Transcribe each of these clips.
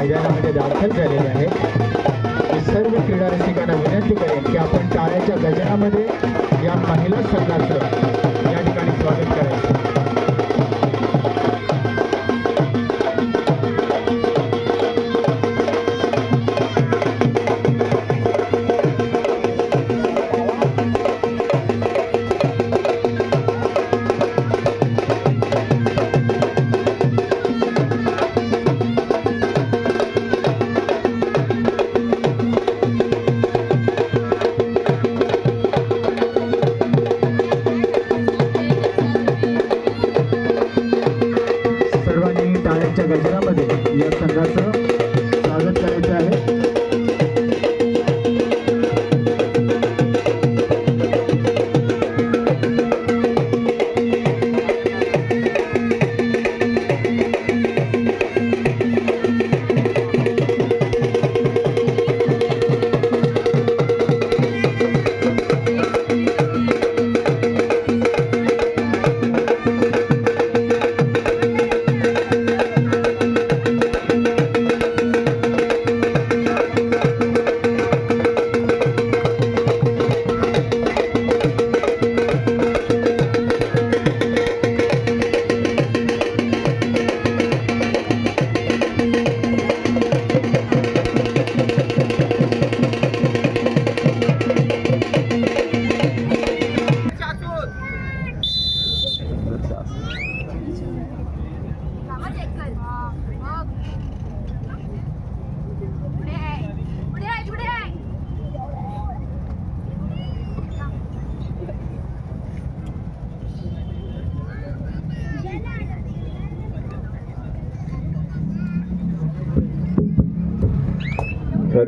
मैदानामध्ये दाखल झालेले आहेत। मी सर्व क्रीडा रसिकांना विनंती करेन की आपण टाळ्याच्या गजरामध्ये या महिला संघाचं या ठिकाणी स्वागत करायचं। गजरामध्ये या संघाचं स्वागत करायचं आहे।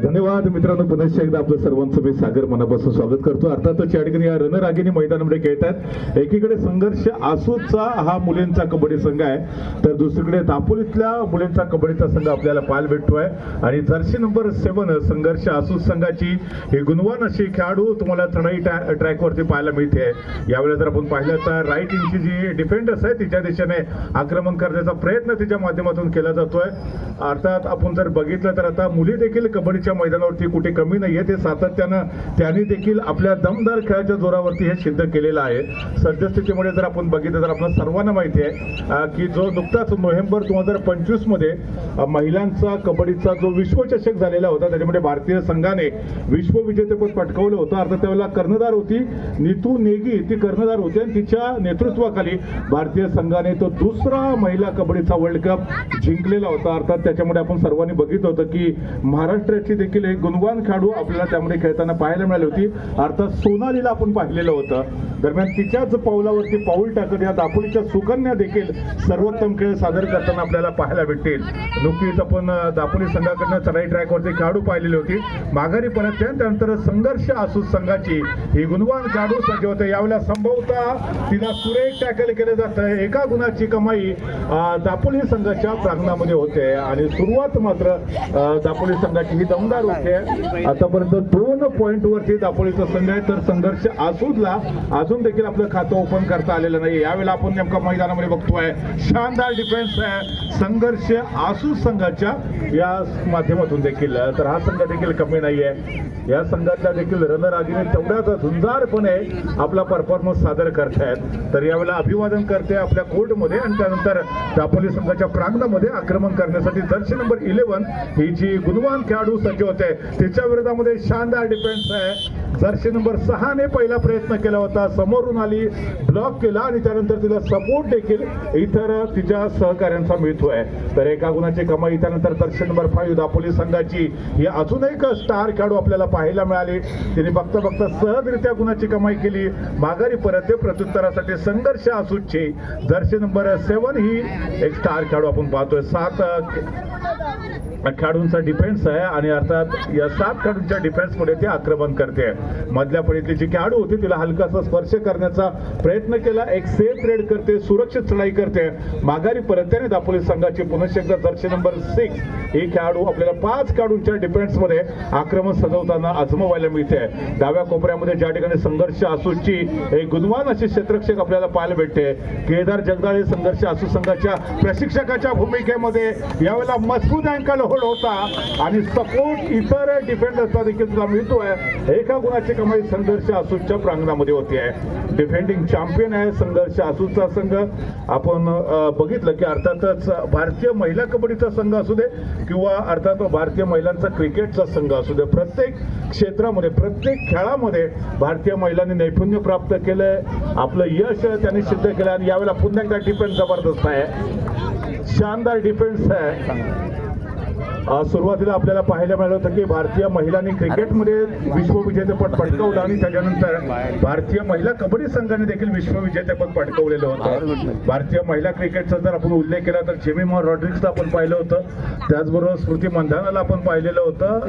धन्यवाद मित्रांनो, पुन्हा एकदा आपलं सर्वांचं मी सागर मनापासून स्वागत करतो। अर्थातच या ठिकाणी या रणरागिणी मैदानामध्ये खेळतात। एकीकडे संघर्ष आसूचा हा मुलींचा कबड्डी संघ आहे, तर दुसरीकडे दापोलीतल्या मुलींचा कबड्डीचा संघ आपल्याला पाहायला भेटतोय। आणि जर्सी नंबर 7 संघर्ष आसू संघाची ही गुणवान अशी खेळाडू तुम्हाला चढाई ट्रॅकवरती पाहायला मिळते। यावेळेस जर आपण पाहिलं तर राईट इंची जी डिफेंडर्स आहे तिच्या दिशेने आक्रमण करण्याचा प्रयत्न तिच्या माध्यमातून केला जातोय। अर्थात आपण जर बघितलं तर आता मुली देखील कबड्डीच्या मैदानावरती कुठे कमी नाहीये, ते सातत्यानं त्यांनी देखील आपल्या दमदार खेळाच्या जोरावरती हे सिद्ध केलेलं आहे। सद्यस्थितीमध्ये जर आपण बघितलं तर आपल्याला सर्वांना माहिती आहे की जो नुकताच नोव्हेंबर 2025 मध्ये महिलांचा कबड्डीचा जो विश्वचषक झालेला होता त्याच्यामध्ये भारतीय संघाने विश्वविजेतेपद पटकावलं होतं। अर्थात त्यावेळेला कर्णधार होती नीतू नेगी, ती कर्णधार होती आणि तिच्या नेतृत्वाखाली भारतीय संघाने तो दुसरा महिला कबड्डीचा वर्ल्ड कप जिंकलेला होता। अर्थात त्याच्यामध्ये आपण सर्वांनी बघितलं होतं की महाराष्ट्राची देखील एक गुणवान खेळाडू आपल्याला त्यामध्ये खेळताना पाहायला मिळाली होती। अर्थात सोनालीला आपण पाहिलेलं होतं। दरम्यान तिच्याच पावलावरती पाऊल टाकत या दापोलीच्या सुकन्या देखील सर्वोत्तम खेळ सादर करताना आपल्याला पाहायला भेटतील। नुकतीच आपण दापोली संघाकडनं चढाई ट्रॅकवरती खेळाडू पाहिलेली होती, माघारी परत त्यानंतर संघर्ष आसू संघाची ही गुणवान खेळाडू सज्ज होते। यावेळेला संभवतः तिला सुरेख टॅकल केलं जातं। एका गुणाची कमाई दापोली संघाच्या प्रांगणामध्ये होते आणि सुरुवात मात्र दापोली संघाची ही दमदार होते। आतापर्यंत 2 पॉइंटवरती दापोलीचा संघ आहे, तर संघर्ष आसूला अजून देखील आपलं खातं ओपन करता आलेलं नाही। यावेळेला आपण नेमका मैदानामध्ये बघतोय शानदार डिफेन्स आहे संघर्ष आसू संघाच्या या माध्यमातून देखील, तर हा संघ देखील कमी नाहीये। या संघातल्या देखील रणरागिणी तेवढ्याच झुंजारपणे आपला परफॉर्मन्स सादर करतायत। तर यावेळेला अभिवादन करते आपल्या कोर्टमध्ये आणि त्यानंतर दापोली संघाच्या प्रांगणामध्ये आक्रमण करण्यासाठी जर्सी नंबर 11 ही जी गुणवान खेळाडू सज्ज होते, तिच्या विरोधामध्ये शानदार डिफेन्स आहे। जर्सी नंबर 6 ने पहिला प्रयत्न केला होता, समोरून आली, ब्लॉक केला आणि त्यानंतर तिला सपोर्ट देखील इतर तिच्या सहकार्यांचा मिळतोय। तर एका गुणाची कमाई त्यानंतर जर्सी नंबर 5 दापोली संघाची ही अजून एक स्टार खेळाडू आपल्याला पाहायला मिळाली। तिने बघता बघता सहजरित्या गुणाची कमाई केली, माघारी परत प्रत्युत्तरासाठी संघर्ष आसूची जर्सी नंबर 7 ही एक स्टार खेळाडू आपण पाहतोय। 7 खेळाडूंचा डिफेन्स आहे आणि अर्थात या 7 खेळाडूंच्या डिफेन्स मध्ये ते आक्रमण करते। मधल्या फळीतली जी खेळाडू होती तिला हलकासा स्पर्श करण्याचा प्रयत्न केला, एक सेफ रेड करते, सुरक्षित चढाई करते, माघारी परत आणि दापोली संघाची पुन्हा एकदा जर्सी नंबर 6 ही खेळाडू आपल्याला 5 खेळाडूंच्या डिफेन्स मध्ये आक्रमण सजवताना आजमावायला मिळते। डाव्या कोपऱ्यामध्ये ज्या ठिकाणी संघर्ष आसूची एक गुणवान अशी क्षेत्ररक्षक आपल्याला पाहायला भेटते। केदार जगदाळे संघर्ष आसू संघाच्या प्रशिक्षकाच्या भूमिकेमध्ये यावेळेला मजबूत अँकल ओव्हरलोड होता आणि सपोर्ट इतर डिफेंडर्सचा देखील तुला मिळतोय. एका गुणाची कमाई संघर्ष आसूच्या प्रांगणामध्ये होती आहे. डिफेंडिंग चॅम्पियन आहे संघर्ष आसूचा संघ. आपण बघितलं की अर्थातच भारतीय महिला कबड्डीचा संघ असू दे किंवा अर्थात भारतीय महिलांचा क्रिकेटचा संघ असू दे, प्रत्येक क्षेत्रामध्ये प्रत्येक खेळामध्ये भारतीय महिलांनी नैपुण्य प्राप्त केलंय. आपलं यश त्यांनी सिद्ध केलं आणि यावेळेला पुन्हा एकदा डिफेन्स जबरदस्त आहे, शानदार डिफेन्स आहे. सुरुवातीला आपल्याला पाहायला मिळालं होतं की भारतीय महिलांनी क्रिकेटमध्ये विश्वविजेतेपद पटकावलं आणि त्याच्यानंतर भारतीय महिला कबड्डी संघाने देखील विश्वविजेतेपद पटकावलेलं होतं. भारतीय महिला क्रिकेटचा जर आपण उल्लेख केला तर जेमिमा रॉड्रिग्सला आपण पाहिलं होतं, त्याचबरोबर स्मृती मंधानाला आपण पाहिलेलं होतं,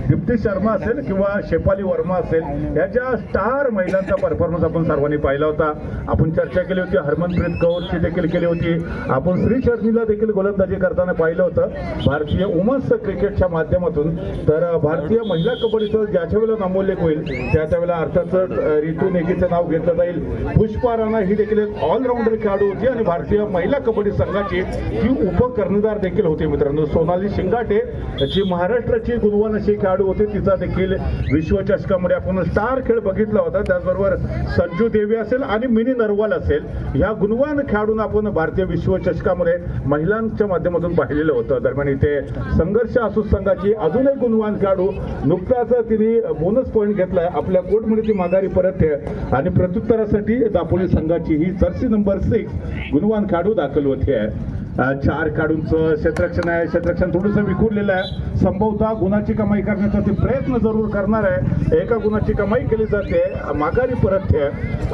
दीप्ती शर्मा असेल किंवा शेफाली वर्मा असेल, याच्या स्टार महिलांचा परफॉर्मन्स आपण सर्वांनी पाहिला होता. आपण चर्चा केली होती हरमनप्रीत कौरची देखील केली होती. आपण श्री शर्मीला देखील गोलंदाजी करताना पाहिलं होतं भारतीय वुमन्स क्रिकेटच्या माध्यमातून. तर भारतीय महिला कबड्डीचं ज्याच्या वेळेला नामोल्लेख होईल त्या वेळेला अर्थातच रितू नेगीचं नाव घेतलं जाईल. पुष्पा राणा ही देखील एक ऑलराऊंडर खेळाडू होती आणि भारतीय महिला कबड्डी संघाची ही उपकर्णधार देखील होती मित्रांनो. सोनाली शिंगाटे जी महाराष्ट्राची गुणवान अशी खेळाडू होती, तिचा देखील विश्वचषकामध्ये आपण स्टार खेळ बघितला होता. त्याचबरोबर संजू देवी असेल आणि मिनी नरवाल असेल, ह्या गुणवान खेळाडूंना आपण भारतीय विश्वचषकामध्ये महिलांच्या माध्यमातून पाहिलेलं होतं. दरम्यान इथे संघर्ष आसू संघाची अजून एक गुणवान खेळाडू नुकताच तिने बोनस पॉईंट घेतलाय, आपल्या कोर्टमध्ये ती माघारी परत आहे आणि प्रत्युत्तरासाठी दापोली संघाची ही जर्सी नंबर 6 गुणवान खेळाडू दाखल होते आहे. 4 खेळाडूंचं क्षेत्ररक्षण आहे, क्षेत्ररक्षण थोडंसं विखुरलेलं आहे. संभवतः गुणाची कमाई करण्याचा ते प्रयत्न जरूर करणार आहे. एका गुणाची कमाई केली जाते, माघारी परत आहे.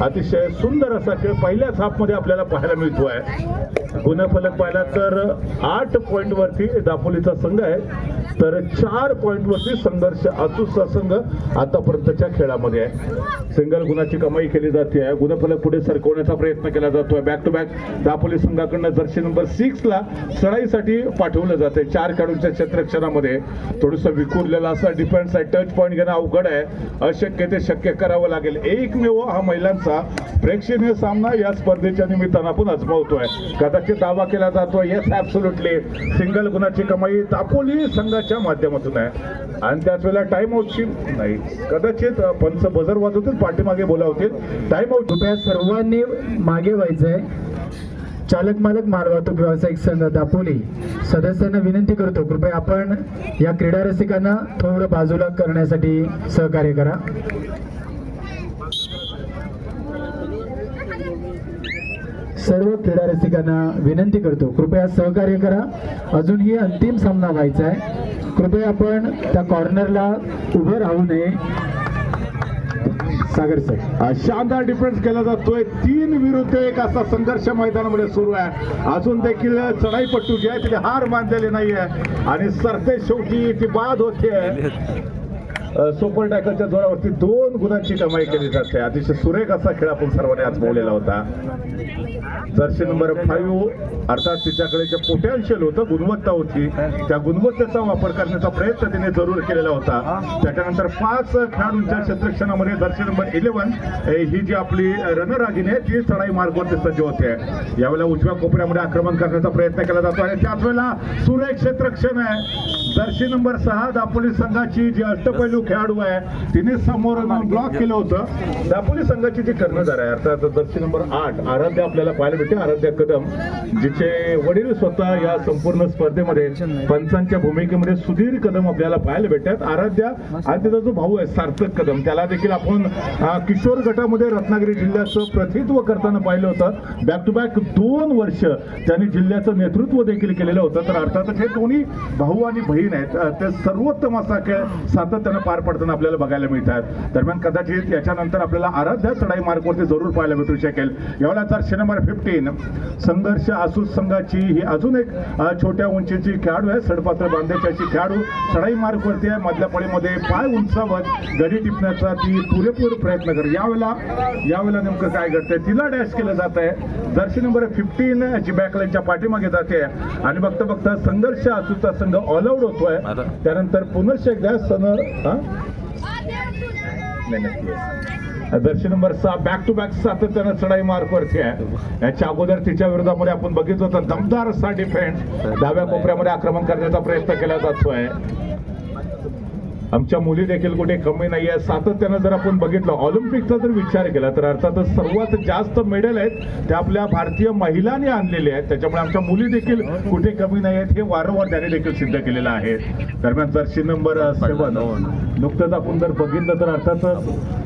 अतिशय सुंदर असा खेळ पहिल्याच हाफमध्ये आपल्याला पाहायला मिळतोय. गुणफलक पाहिला तर 8 पॉईंटवरती दापोलीचा संघ आहे, तर 4 पॉईंटवरती संघर्ष आसूचा संघ आतापर्यंतच्या खेळामध्ये आहे. सिंगल गुणाची कमाई केली जाते, गुणफलक पुढे सरकवण्याचा प्रयत्न केला जातोय. बॅक टू बॅक दापोली संघाकडनं जर्सी नंबर 6 ला सराईसाठी पाठवलं जाते. 4 खेळाडूंच्या क्षेत्ररक्षणामध्ये थोडंसं विखुरलेला असा डिफेन्स आहे. टच पॉईंट घेणं अवघड आहे, अशक्य ते शक्य करावं लागेल. एकमेव हा महिलांचा प्रेक्षणीय सामना या स्पर्धेच्या निमित्तानं आपण अजमावतोय. कदाचित दावा केला जातोय येस ऍब्सोल्युटली सिंगल गुणाची कमाई दापोली संघाच्या माध्यमातून आहे आणि त्याच वेळेला टाइम आउटची नाही, कदाचित पंच बजर वाजवतील, पाठीमागे बोलावतील. टाइम आउट कृपया सर्वांनी मागे व्हायचंय. चालक मालक मालवाहतूक व्यावसायिक संघ दापोली सदस्यांना विनंती करतो, कृपया आपण या क्रीडा रसिकांना थोडं बाजूला करण्यासाठी सहकार्य करा. सर्व क्रीडा रसिकांना विनंती करतो, कृपया सहकार्य करा. अजूनही अंतिम सामना व्हायचा आहे. कृपया आपण त्या कॉर्नरला उभं राहू नये. सागर सर, शानदार डिफेन्स केला जातोय. 3 विरुद्ध 1 असा संघर्ष मैदानामध्ये सुरू आहे. अजून देखील चढाईपट्टू जी आहे तिने हार मानलेली नाहीये आणि सरते शेवटी ती बाद होते. सुपर टॅकलच्या जोरावरती 2 गुणांची कमाई केली जाते. अतिशय सुरेख असा खेळ आपण सर्वांनी आजमावलेला होता. जर्सी नंबर 5 अर्थात तिच्याकडे जे पोटेन्शियल होतं, गुणवत्ता होती, त्या गुणवत्तेचा वापर करण्याचा प्रयत्न तिने जरूर केलेला होता. त्याच्यानंतर 5 खेळाडूंच्या क्षेत्ररक्षणामध्ये जर्सी नंबर 11 ही जी आपली रणरागिणी आहे ती चढाई मार्गावरती सज्ज होते. यावेळेला उजव्या कोपऱ्यामध्ये आक्रमण करण्याचा प्रयत्न केला जातो आणि त्याच वेळेला सुरेख क्षेत्ररक्षण आहे. जर्सी नंबर 6 दापोली संघाची जी अष्टपैलू खेळाडू आहे तिने समोर ब्लॉक केलं होतं. दापोली संघाची जी कर्णधार आहे अर्थात जर्सी नंबर 8 आराध्या आपल्याला पाहायला भेटते. आराध्या कदम, जिचे वडील स्वतः या संपूर्ण स्पर्धेमध्ये पंचांच्या भूमिकेमध्ये सुधीर कदम आपल्याला पाहायला भेटतात. आराध्या आणि त्याचा जो भाऊ आहे सार्थक कदम, त्याला देखील आपण किशोर गटामध्ये रत्नागिरी जिल्ह्याचं प्रतिनिधित्व करताना पाहिलं होतं. बॅक टू बॅक 2 वर्ष त्यांनी जिल्ह्याचं नेतृत्व देखील केलेलं होतं. तर अर्थातच हे दोन्ही भाऊ आणि बहीण आहेत, ते सर्वोत्तम असा खेळ सातत्यानं पार पडताना आपल्याला बघायला मिळतात. दरम्यान कदाचित याच्यानंतर आपल्याला आराध्या चढाई मार्गावरती जरूर पाहायला भेटू शकेल. यावेळेला जर्सी नंबर 15 संघर्ष आसू संघाची ही अजून एक छोट्या उंचीची खेळाडू आहे. सडपात्र बांधायची खेळाडू चढाई मार्गावरती आहे. मधल्या पळीमध्ये पाय उंचावत गडी टिपण्याचा ती पुरेपूर प्रयत्न कर. यावेळेला नेमकं काय घडतंय, तिला डॅश केलं जात आहे. जर्सी नंबर 15 जी बॅकलाईनच्या पाठीमागे जाते आणि बघता बघता संघर्ष आसूचा संघ ऑल आउट होतोय. त्यानंतर पुनश्च एकदा jersey number 6 back to back सातत्यानं चढाई मार्कवरती आहे. याच्या अगोदर तिच्या विरोधामध्ये आपण बघितलं होतं दमदार असा डिफेन्स डाव्या कोपऱ्यामध्ये आक्रमण करण्याचा प्रयत्न केला जातोय. आमच्या मुली देखील कुठे कमी नाही आहे. सातत्यानं जर आपण बघितलं ऑलिम्पिकचा जर विचार केला तर अर्थातच सर्वात जास्त मेडल आहेत त्या आपल्या भारतीय महिलांनी आणलेले आहेत. त्याच्यामुळे आमच्या मुली देखील कुठे कमी नाही आहेत हे वारंवार त्याने देखील सिद्ध केलेलं आहे. दरम्यान जर्सी नंबर 7 नुकतंच आपण जर बघितलं तर अर्थातच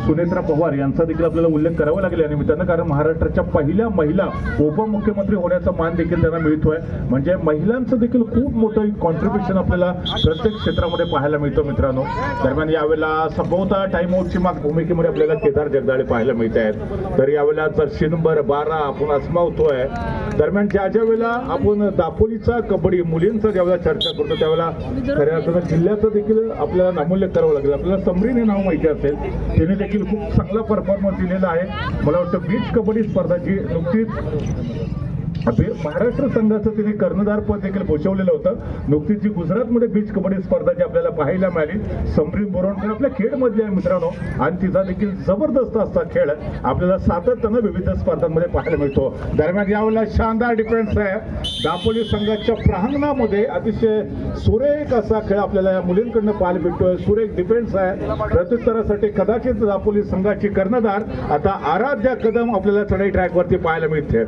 सुनेत्रा पवार यांचा देखील आपल्याला उल्लेख करावा लागेल या निमित्तानं, कारण महाराष्ट्राच्या पहिल्या महिला उपमुख्यमंत्री होण्याचा मान देखील त्यांना मिळतोय. म्हणजे महिलांचं देखील खूप मोठं कॉन्ट्रीब्युशन आपल्याला प्रत्येक क्षेत्रामध्ये पाहायला मिळतं मित्रांनो. दरम्यान यावेळेला संभवतः टाइम आउटची भूमिकेमध्ये आपल्याला केदार जगदाळे पाहायला मिळत आहेत. तर यावेळेला जर्सी नंबर 12 आपण आजमावतोय. दरम्यान ज्या वेळेला आपण दापोलीचा कबड्डी मुलींचा ज्यावेळेला चर्चा करतो त्यावेळेला खऱ्या अर्थानं जिल्ह्याचं देखील आपल्याला नामोल्लेख करावं लागेल. आपल्याला समरीन हे नाव माहिती असेल, त्याने देखील खूप चांगला परफॉर्मन्स दिलेला आहे. मला वाटतं बीच कबड्डी स्पर्धा जी नुकतीच महाराष्ट्र संघाचं तिने कर्णधार पद देखील भूषवलेलं होतं. नुकतीच जी गुजरातमध्ये बीच कबड्डी स्पर्धा जी आपल्याला पाहायला मिळाली, समरीन बोरवणकर आपल्या खेळमधली आहे मित्रांनो, आणि तिचा देखील जबरदस्त असा खेळ आपल्याला सातत्यानं विविध स्पर्धांमध्ये पाहायला मिळतो. दरम्यान यावेळेला शानदार डिफेन्स आहे. दापोली संघाच्या प्रांगणामध्ये अतिशय सुरेख असा खेळ आपल्याला या मुलींकडनं पाहायला मिळतोय. सुरेख डिफेन्स आहे. प्रत्युत्तरासाठी कदाचित दापोली संघाची कर्णधार आता आराध्या कदम आपल्याला चढाई ट्रॅकवरती पाहायला मिळते.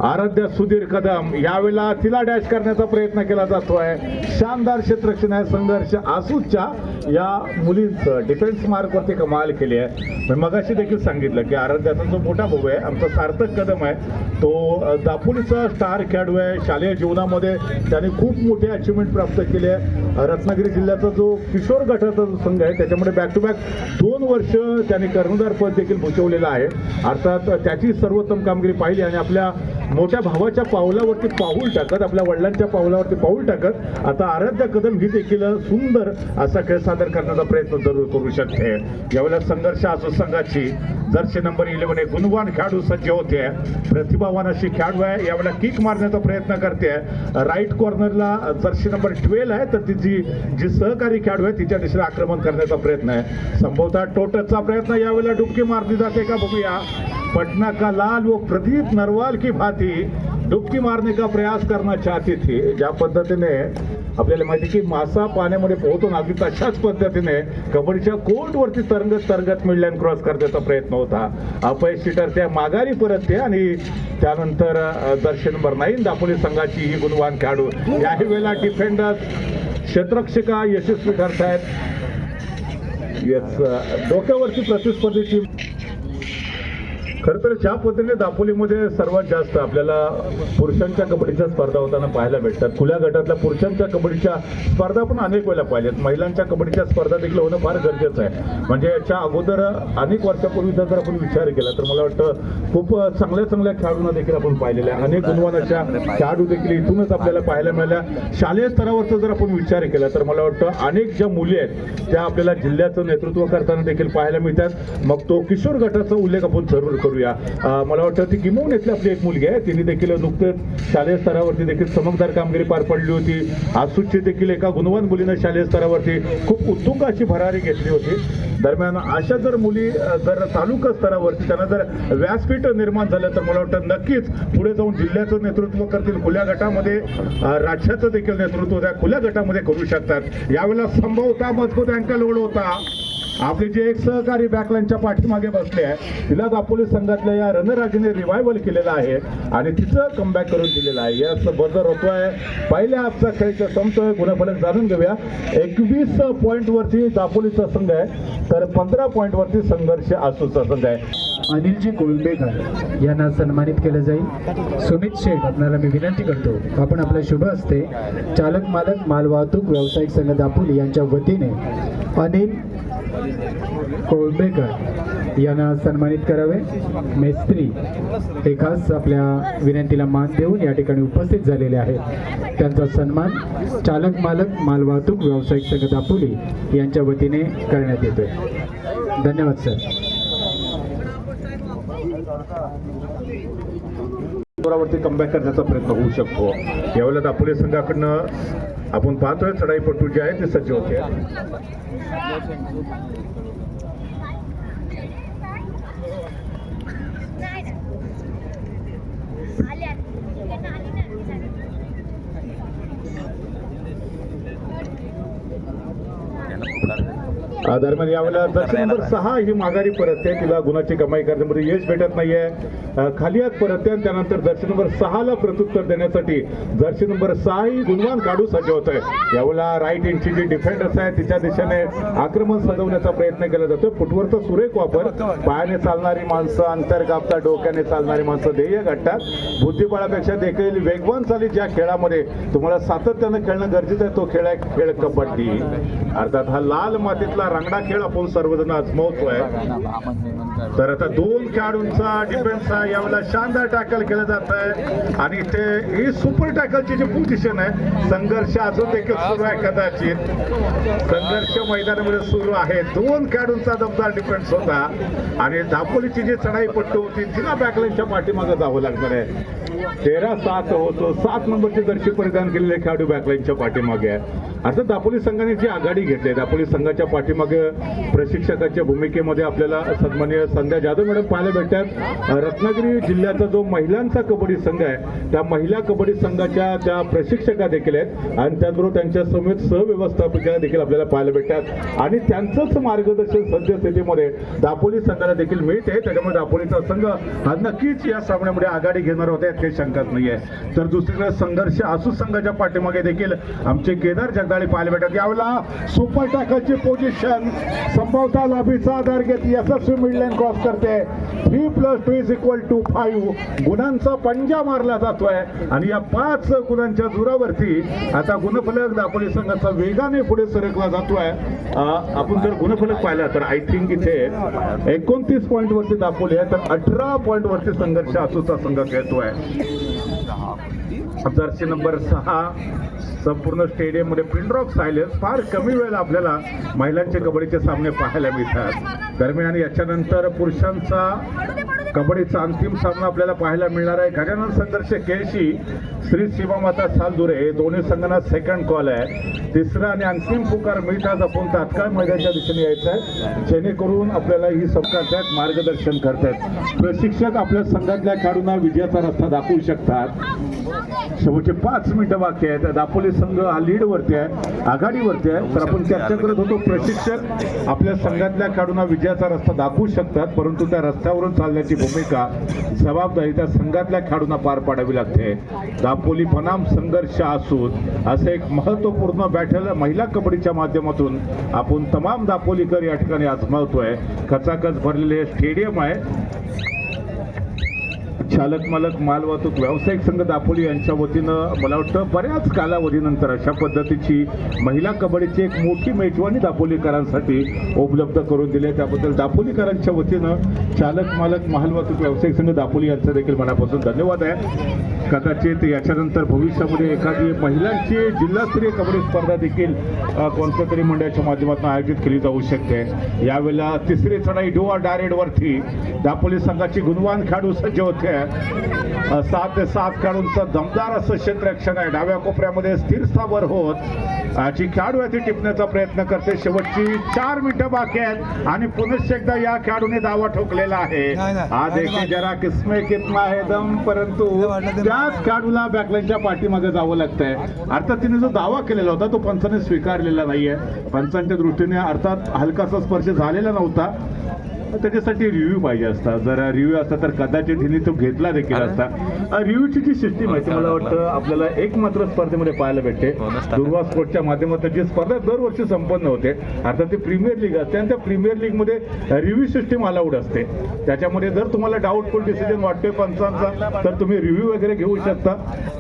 आराध्या सुधीर कदम यावेळेला तिला डॅश करण्याचा प्रयत्न केला जातोय. शानदार क्षेत्ररक्षण आहे. संघर्ष आसूच्या या मुलींचं डिफेन्स मार्कवरती कमाल केली आहे. मगाशी देखील सांगितलं की आराध्याचा जो मोठा भाऊ आहे आमचा सार्थक कदम आहे, तो दापोलीचा स्टार खेळाडू आहे. शालेय जीवनामध्ये त्याने खूप मोठे अचिव्हमेंट प्राप्त केले आहे. रत्नागिरी जिल्ह्याचा जो किशोर गटाचा जो संघ आहे त्याच्यामध्ये बॅक टू बॅक 2 वर्ष त्याने कर्णधार पद देखील भूषवलेलं आहे. अर्थात त्याची सर्वोत्तम कामगिरी पाहिली आणि आपल्या मोठ्या भावाच्या पावलावरती पाऊल टाकत, आपल्या वडिलांच्या पावलावरती पाऊल टाकत आता आराध्या कदम ही देखील सुंदर असा खेळ सादर करण्याचा प्रयत्न जरूर करू शकते. यावेळेला संघर्ष असो संघाची जर्सी नंबर 11 गुणवान खेळाडू सज्ज होते. प्रतिभावान अशी खेळाडू आहे. यावेळेला किक मारण्याचा प्रयत्न करते. राईट कॉर्नरला जर्सी नंबर 12 आहे, तर तिची जी सहकारी खेळाडू आहे तिच्या दिशेला आक्रमण करण्याचा प्रयत्न आहे. संभवतः टोटचा प्रयत्न. यावेळेला डुबकी मारली जाते का बघूया. पटना का लाल वो प्रदीप नरवाल की भांति डुबकी मारने का प्रयास करना चाहती थी. ज्या पद्धतीने आपल्याला माहिती की मासा पाण्यामध्ये पोहतो ना, अगदी तशाच पद्धतीने कबड्डीच्या कोर्टवरती तरंगत मिडलँड क्रॉस करण्याचा प्रयत्न होता. अपयशी ठरते, माघारी परतते आणि त्यानंतर जर्सी नंबर 9 दापोली संघाची ही गुणवान खेळाडू याही वेळेला डिफेंडर क्षेत्ररक्षका यशस्वी ठरत आहेत. डोक्यावरची प्रतिस्पर्धीची खरं तर ज्या पद्धतीने दापोलीमध्ये सर्वात जास्त आपल्याला पुरुषांच्या कबड्डीच्या स्पर्धा होताना पाहायला भेटतात. खुल्या गटातल्या पुरुषांच्या कबड्डीच्या स्पर्धा पण अनेक वेळेला पाहिल्यात. महिलांच्या कबड्डीच्या स्पर्धा देखील होणं फार गरजेचं आहे. म्हणजे याच्या अगोदर अनेक वर्षापूर्वीचा जर आपण विचार केला तर मला वाटतं खूप चांगल्या खेळाडूंना देखील आपण पाहिलेल्या अनेक गुणवान अशा खेळाडू देखील इथूनच आपल्याला पाहायला मिळाल्या. शालेय स्तरावरचा जर आपण विचार केला तर मला वाटतं अनेक ज्या मुली आहेत त्या आपल्याला जिल्ह्याचं नेतृत्व करताना देखील पाहायला मिळतात. मग तो किशोर गटाचा उल्लेख आपण जरूर करूया. मला वाटतं ती गिमवून येथली आपली एक मुलगी आहे. तिने देखील नुकतेच शालेय स्तरावरती देखील चमकदार कामगिरी पार पडली होती. आसूची देखील एका गुणवान मुलीनं शालेय स्तरावरती खूप उत्तुंग अशी भरारी घेतली होती. दरम्यान अशा जर मुली जर तालुका स्तरावरती त्यांना जर व्यासपीठ निर्माण झालं तर मला वाटतं नक्कीच पुढे जाऊन जिल्ह्याचं नेतृत्व करतील. खुल्या गटामध्ये राज्याचं देखील नेतृत्व त्या खुल्या गटामध्ये करू शकतात. यावेळेला संभवतः मजबूत अँकल लोड होता. आपले जे एक सहकारी बॅकलाईनच्या पाठीमागे बसले आहे तिला दापोली संघातल्या या रणरागीने रिवायवल केलेला आहे आणि तिचं कमबॅक करून दिलेलं आहे. याच बदल होतोय. पहिल्या हाफचा खेळचा संपतोय. गुणफलक जाणून घेऊया. 21 पॉईंटवरती दापोलीचा संघ आहे तर 15 पॉईंटवरती संघर्ष आसूचा संघ आहे. अनिलजी कोळंबेकर यांना सन्मानित केलं जाईल. सुमित शेठ आपल्याला मी विनंती करतो आपण आपल्या शुभ हस्ते चालक मालक मालवाहतूक व्यावसायिक संघ दापोली यांच्या वतीने अनिल कोळंबेकर यांना सन्मानित करावे. मेस्त्री हे खास आपल्या विनंतीला मान देऊन या ठिकाणी उपस्थित झालेले आहेत. त्यांचा सन्मान चालक मालक मालवाहतूक व्यावसायिक संघ दापोली यांच्या वतीने करण्यात येतोय. धन्यवाद सर. वरती कमबॅक करण्याचा प्रयत्न होऊ शकतो. यावेळेला दापोली संघाकडनं आपण पाहतोय चढाईपटू जे आहे ते सज्ज होते. दरम्यान यावेळेला जर्सी नंबर 6 ही माघारी परतते, तिला गुणाची कमाई करण्यामध्ये यश भेटत नाहीये. खाली हात परतते आणि त्यानंतर जर्सी नंबर 6 ला प्रत्युत्तर देण्यासाठी जर्सी नंबर 6 ही गुणवान काढू सज्ज होत आहे. यावेळेला राईट इंची जी डिफेंडर्स आहे तिच्या दिशेने आक्रमण सजवण्याचा प्रयत्न केला जातो. फुटवरचा सुरेख वापर, पायाने चालणारी माणसं अंतर कापतात, डोक्याने चालणारी माणसं ध्येय गाठतात. बुद्धिबळापेक्षा देखील वेगवान चाली ज्या खेळामध्ये तुम्हाला सातत्यानं खेळणं गरजेचं आहे तो खेळ आहे खेळ कबड्डी. अर्थात हा लाल मातीतला रांगडा खेळ आपण सर्वजण आजमावतोय. तर आता 2 खेळाडूंचा डिफेन्स आहे. यावेळेला शानदार टॅकल केलं जात आहे आणि इथे ही सुपर टॅकलची जी पोझिशन आहे, संघर्ष अजून देखील सुरू आहे. कदाचित संघर्ष मैदानामध्ये सुरू आहे. 2 खेळाडूंचा दमदार डिफेन्स होता आणि दापोलीची जी चढाई पट्टू होती तिला बॅकलाईनच्या पाठीमागे जावं लागणार आहे. 13-7 होतो. 7 नंबरची जर्सी परिधान केलेले खेळाडू बॅकलाईनच्या पाठीमागे आहे. असं दापोली संघाने जी आघाडी घेतली, दापोली संघाच्या पाठीमागे प्रशिक्षकाच्या भूमिकेमध्ये आपल्याला सन्माननीय संध्या जाधव मॅडम पाहायला भेटतात. रत्नागिरी जिल्ह्याचा जो महिलांचा कबड्डी संघ आहे त्या महिला कबड्डी संघाच्या त्या प्रशिक्षका देखील आहेत आणि त्याचबरोबर त्यांच्या समेत सहव्यवस्थापिका देखील आपल्याला पाहायला भेटतात आणि त्यांचंच मार्गदर्शन सद्यस्थितीमध्ये दापोली संघाला देखील मिळते. त्याच्यामुळे दापोलीचा संघ हा नक्कीच या सामन्यामध्ये आघाडी घेणार होते यात काही शंकाच नाहीये. तर दुसरीकडे संघर्ष आसू संघाच्या पाठीमागे देखील आमचे केदार जगदाळे पाहायला भेटतात. यावेळेला सुपर टॅकलची पोझिशन, संभवतः लॉबीचा आधार घेत यशस्वी मिडलाईन क्रॉस करते. 3+2 = 5 गुणांचा पंजा मारला जातोय आणि या 5 गुणांच्या जोरावरती आता गुणफलक दापोली संघाचा वेगाने पुढे सरकला जातोय. आपण जर गुणफलक पाहिला तर आय थिंक इथे 29 पॉईंट वरती दापोली आहे तर 18 पॉईंट वरती संघर्ष आसूचा संघ खेळतोय. जर्सी नंबर 6 संपूर्ण स्टेडियम मध्ये पिनड्रॉप सायलेन्स. फार कमी वेळेला आपल्याला महिलांचे कबड्डीचे सामने पाहायला मिळतात. दरम्यान याच्यानंतर पुरुषांचा कबड्डीचा अंतिम सामना आपल्याला पाहायला मिळणार आहे. गजानन संघर्ष केळशी श्री शिवमाता सालदुरे दोन्ही संघांना सेकंड कॉल आहे. तिसरा आणि अंतिम पुकार मिळताच आपण तात्काळ मैदानाच्या दिशेने यायचं आहे जेणेकरून आपल्याला ही संघात मार्गदर्शन करतात. प्रशिक्षक आपल्या संघातल्या खेळाडूंना विजयाचा रस्ता दाखवू शकतात. शेवटचे 5 मिनिटं बाकी आहेत. दापोली संघ हा लीड वरती आहे, आघाडीवरती आहे. तर आपण चर्चा करत होतो प्रशिक्षक आपल्या संघातल्या खेळाडूंना विजयाचा रस्ता दाखवू शकतात परंतु त्या रस्त्यावरून चालण्याची भूमिका जबाबदारी त्या संघातल्या खेळाडूंना पार पाडावी लागते. दापोली बनाम संघर्ष आसूत असे एक महत्वपूर्ण बॅटल महिला कबड्डीच्या माध्यमातून आपण तमाम दापोलीकर या ठिकाणी आजमावतोय. खचाखच भरलेले स्टेडियम आहे. चालक मालक मालवाहतूक व्यावसायिक संघ दापोली यांच्या वतीनं मला वाटतं बऱ्याच कालावधीनंतर अशा पद्धतीची महिला कबड्डीची एक मोठी मेजवानी दापोलीकरांसाठी उपलब्ध करून दिली. त्याबद्दल दापोलीकरांच्या वतीनं चालक मालक मालवाहतूक व्यावसायिक संघ दापोली यांचा देखील मनापासून धन्यवाद आहे. कदाचित याच्यानंतर भविष्यामध्ये एखादी महिलांची जिल्हास्तरीय कबड्डी स्पर्धा देखील कोणत्या तरी मंडळाच्या माध्यमातून आयोजित केली जाऊ शकते. यावेळेला तिसरी चढाई डोआ डायरेक्ट वरती दापोली संघाची गुणवान खेळाडू सज्ज होते. 7 ते 7 खेळाडूंचं दमदार असं क्षेत्ररक्षण आहे. डाव्या कोपऱ्यामध्ये स्थिर स्थावर होत जी खेळाडू आहे ती टिपण्याचा प्रयत्न करते. शेवटची 4 मिनिटं बाकी आहेत आणि पुनश्च एकदा या खेळाडूने दावा ठोकलेला आहे. हा देखील जरा किस्मे कितना है दम परंतु त्याच खेळाडूला बॅकलाईनच्या पाठीमागे जावं लागतंय. अर्थात तिने जो दावा केलेला होता तो पंचाने स्वीकारलेला नाहीये. पंचांच्या दृष्टीने अर्थात हलकासा स्पर्श झालेला नव्हता. त्याच्यासाठी रिव्ह्यू पाहिजे असता. जर रिव्ह्यू असता तर कदाचित हिने तो घेतला देखील असता. रिव्ह्यूची जी सिस्टीम आहे ती मला वाटतं आपल्याला एकमात्र स्पर्धेमध्ये पाहायला भेटते. दुर्वा स्पोर्टच्या माध्यमातून जी स्पर्धा दरवर्षी संपन्न होते अर्थात ती प्रीमियर लीग असते आणि त्या प्रीमियर लीगमध्ये रिव्ह्यू सिस्टीम अलाउड असते. त्याच्यामध्ये जर तुम्हाला डाऊटफुल डिसिजन वाटतोय पंचांचा तर तुम्ही रिव्ह्यू वगैरे घेऊ शकता.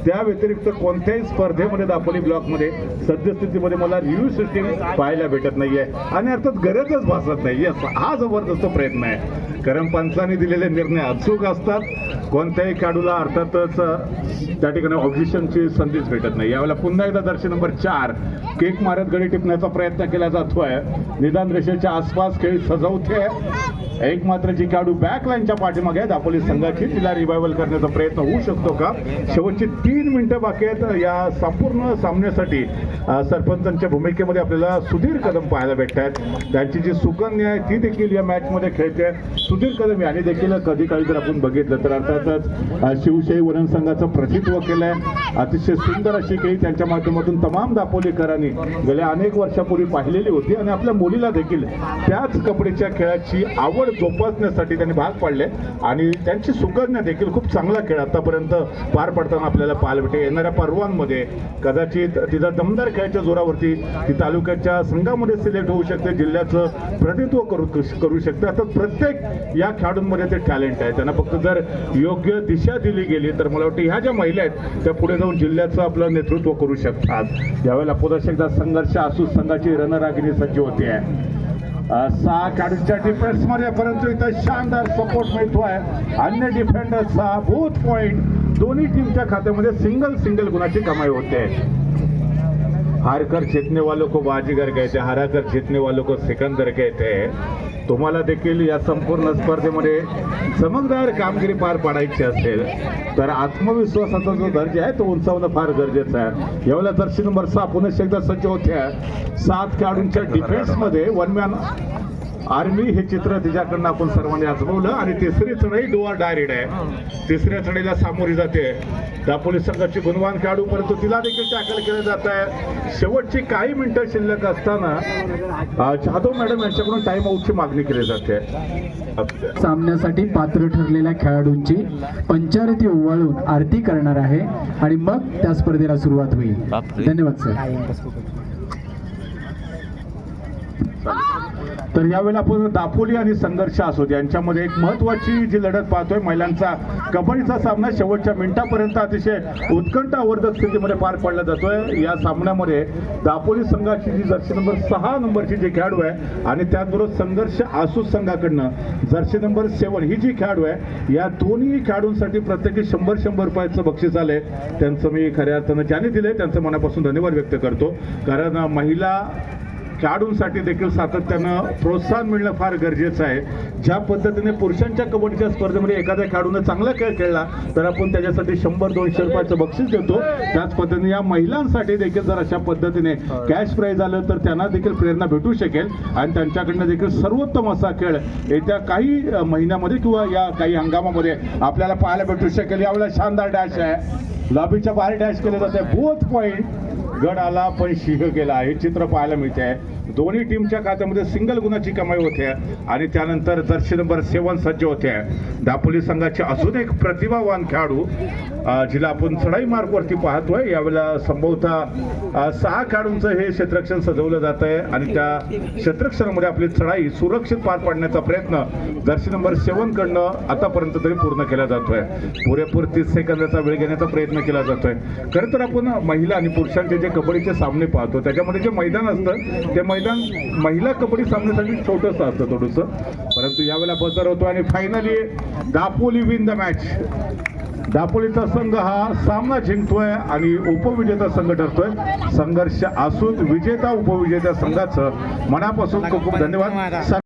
त्या व्यतिरिक्त कोणत्याही स्पर्धेमध्ये दापोली ब्लॉकमध्ये सद्यस्थितीमध्ये मला रिव्ह्यू सिस्टीम पाहायला भेटत नाहीये आणि अर्थात गरजच भासत नाही. हा जबरदस्त प्रयत्न आहे कारण पंचांनी दिलेले निर्णय अचूक असतात. कोणत्याही खेळाडूला अर्थातच त्या ठिकाणी ऑब्जेक्शनची संधीच भेटत नाही. यावेळेला पुन्हा एकदा जर्सी नंबर 4 केक मारत गडी टिपण्याचा प्रयत्न केला जातोय. निदान रेषेच्या आसपास खेळ सजवते एक मात्र जी खेळाडू बॅकलाईनच्या पाठीमागे आहे दापोली संघाची, तिला रिवायवल करण्याचा प्रयत्न होऊ शकतो का? शेवटची 3 मिनिटं बाकी आहेत या संपूर्ण सामन्यासाठी. सरपंचांच्या भूमिकेमध्ये आपल्याला सुधीर कदम पाहायला भेटतात. त्यांची जी सुकन्या आहे ती देखील या मॅच मध्ये खेळते. सुधीर कदम यांनी देखील कधी काळी जर आपण बघितलं तर अर्थातच शिवशाही वरण संघाचं प्रतिनिधित्व केलंय. अतिशय सुंदर अशी खेळी त्यांच्या माध्यमातून तमाम दापोलीकरांनी गेल्या अनेक वर्षापूर्वी पाहिलेली होती आणि आपल्या मुलीला देखील त्याच कबड्डीच्या खेळाची आवड जोपासण्यासाठी त्यांनी भाग पाडले आणि त्यांची सुकन्या देखील खूप चांगला खेळ आतापर्यंत पार पडताना आपल्याला पाहायला भेटे. येणाऱ्या पर्वांमध्ये कदाचित तिचा दमदार खेळाच्या जोरावरती ती तालुक्याच्या संघामध्ये सिलेक्ट होऊ शकते, जिल्ह्याचं प्रतिनिधित्व करू शकते. आता प्रत्येक या खेळाडूंमध्ये ते टॅलेंट आहे, त्यांना फक्त जर योग्य दिशा दिली गेली तर मला वाटतं ह्या ज्या महिला आहेत त्या पुढे जाऊन जिल्ह्याचं आपलं नेतृत्व करू शकतात. यावेळेला पुन्हा एकदा संघर्ष आसूस संघाची रणरागिणी सज्ज होते आहे. 6 खेळाडूंच्या डिफेन्स मध्ये, परंतु इथं शानदार सपोर्ट मिळतोय अन्य डिफेंडर्सचा. बूथ पॉइंट दोन्ही टीमच्या खात्यामध्ये सिंगल गुणाची कमाई होते. हारकर जीतने वालों को बाजीगर कहते, हाराकर जीतने वालों को सिकंदर कहते. तुम्हाला देखील या संपूर्ण स्पर्धेमध्ये चमकदार कामगिरी पार पाडायची असेल तर आत्मविश्वासाचा जो दर्जा आहे तो उंचावणं फार गरजेचं आहे. यावेळेला जर्सी नंबर 6 पुन्हा एकदा सज्ज होत्या. 7 खेळाडूंच्या डिफेन्समध्ये वन मॅन आर्मी हे चित्र तिच्याकडनं आपण सर्वांनी आजमावलं आणि तिसरी चढाई डोअर डायरेक्ट आहे. तिसऱ्या चढाईला सामोरी जाते दापोली संघाची गुणवान खेळाडू, परंतु तिला देखील टॅकल केलं जात आहे. शेवटची काही मिनिटं शिल्लक असताना जाधव मॅडम यांच्याकडून टाइम आउटची मागणी केली जाते. सामन्यासाठी पात्र ठरलेल्या खेळाडूंची पंचारती ओवाळून आरती करणार आहे आणि मग त्या स्पर्धेला सुरुवात होईल. धन्यवाद सर. तर यावेळेला आपण दापोली आणि संघर्ष असोत यांच्यामध्ये एक महत्वाची जी लढत पाहतोय, महिलांचा कबड्डीचा सामना शेवटच्या मिनिटापर्यंत अतिशय उत्कंठावर्धक स्थितीमध्ये पार पडला जातोय. या सामन्यामध्ये दापोली संघाची जी जर्सी नंबर 6 नंबरची जी खेळाडू आहे आणि त्याचबरोबर संघर्ष आसूस संघाकडनं जर्सी नंबर 7 ही जी खेळाडू आहे, या दोन्ही खेळाडूंसाठी प्रत्येकी 100 रुपयाचं बक्षीस आलंय. त्यांचं मी खऱ्या अर्थानं ज्यांनी दिलंय त्यांचं मनापासून धन्यवाद व्यक्त करतो, कारण महिला खेळाडूंसाठी देखील सातत्यानं प्रोत्साहन मिळणं फार गरजेचं आहे. ज्या पद्धतीने पुरुषांच्या कबड्डीच्या स्पर्धेमध्ये एखाद्या खेळाडूने चांगला खेळ खेळला तर आपण त्याच्यासाठी 100-200 रुपयाचं बक्षीस देतो, त्याच पद्धतीने या महिलांसाठी देखील जर अशा पद्धतीने कॅश प्राईज आलं तर त्यांना देखील प्रेरणा भेटू शकेल आणि त्यांच्याकडनं देखील सर्वोत्तम असा खेळ येत्या काही महिन्यामध्ये किंवा या काही हंगामामध्ये आपल्याला पाहायला भेटू शकेल. यावेळेला शानदार डॅश आहे, लॉबीच्या बाहेर डॅश केले जाते. बोथ पॉइंट गड आला पण शिह गेला हे चित्र पाहायला मिळते आहे. दोन्ही टीमच्या खात्यामध्ये सिंगल गुणाची कमाई होते आणि त्यानंतर जर्सी नंबर 7 सज्ज होते. दापोली संघाचे अजून एक प्रतिभावान खेळाडू जिला आपण चढाई मार्गवरती पाहतोय. यावेळेला संभवतः 6 खेळाडूंचं हे क्षेत्ररक्षण सजवलं जात आहे आणि त्या क्षेत्ररक्षणामध्ये आपली चढाई सुरक्षित पार पाडण्याचा प्रयत्न जर्सी नंबर 7 कडनं आतापर्यंत तरी पूर्ण केला जातोय. पुरेपूर 30 सेकंदाचा वेळ घेण्याचा प्रयत्न केला जातोय. खरं तर आपण महिला आणि पुरुषांचे जे कबड्डीचे सामने पाहतो त्याच्यामध्ये जे मैदान असतं ते मैदान महिला कबड्डी सामन्यासाठी छोटंसं असतं थोडंसं, परंतु यावेळेला बजर होतो आणि finally Dapoli win the match. दापोलीचा संघ हा सामना जिंकतोय आणि उपविजेता संघ ठरतोय. संघर्ष आसूस विजेता उपविजेत्या संघाचं मनापासून खूप खूप धन्यवाद.